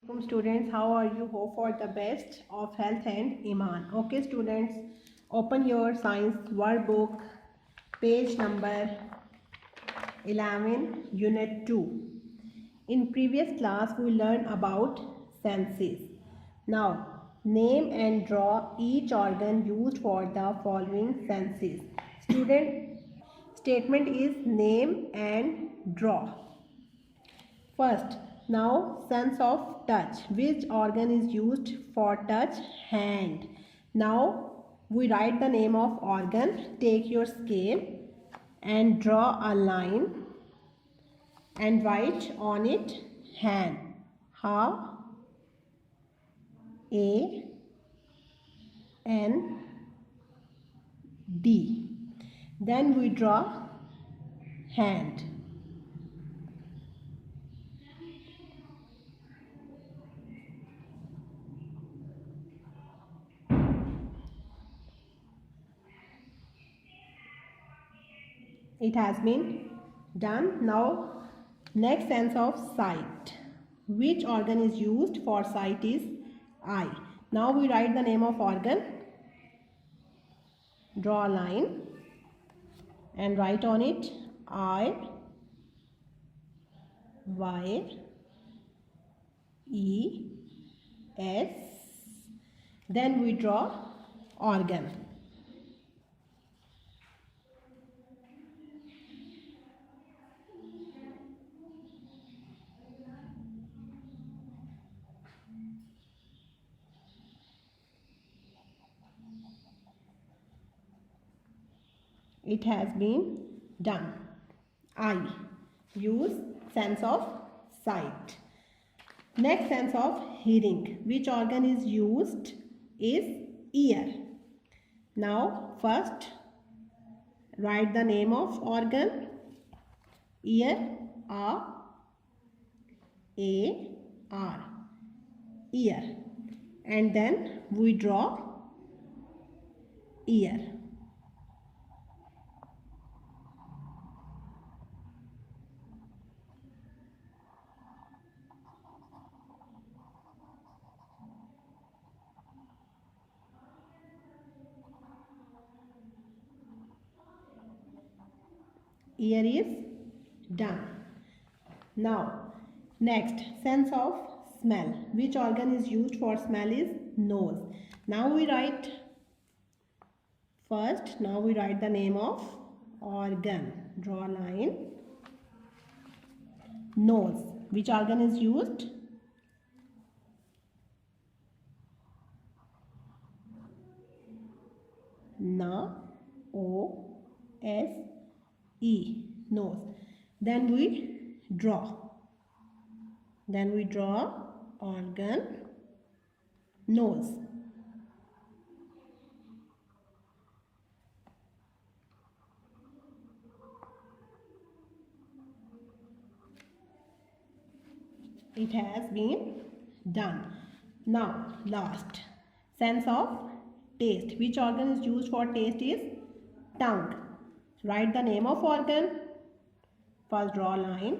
Welcome students, how are you? Hope for the best of health and iman. Okay students, open your science workbook, page number 11, unit 2. In previous class we learned about senses. Now name and draw each organ used for the following senses. Student statement is name and draw. First, now sense of touch. Which organ is used for touch? Hand. Now we write the name of organ. Take your scale and draw a line and write on it hand. H-A-N-D. Then we draw hand. It has been done. Now next sense of sight. Which organ is used for sight is eye. Now we write the name of organ, draw a line and write on it I, Y, E, S. Then we draw organ. It has been done. Eye. Use sense of sight. Next sense of hearing. Which organ is used is ear. Now first write the name of organ. Ear. A-R. Ear. And then we draw ear. Ear is done. Now next sense of smell. Which organ is used for smell is nose. Now we write the name of organ. Draw a line. Nose. Which organ is used? N-O-S-E. Nose. Then we draw organ nose. It has been done. Now last sense of taste. Which organ is used for taste is tongue. Write the name of organ. First draw a line.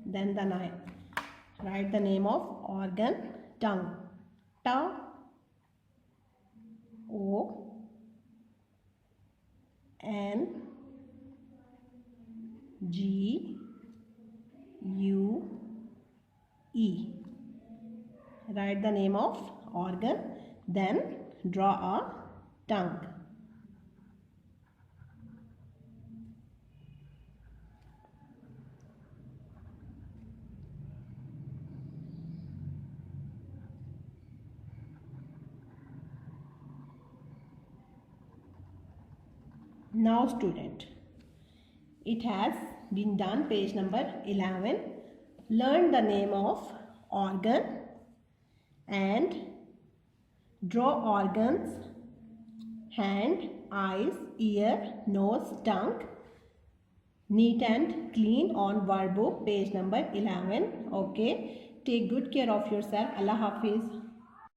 Then the line. Write the name of organ tongue. T-O-N-G-U-E. Write the name of organ. Then draw a tongue. Now student, it has been done. Page number 11. Learn the name of organ and draw organs, hand, eyes, ear, nose, tongue, neat and clean on workbook, page number 11. Okay, take good care of yourself. Allah Hafiz.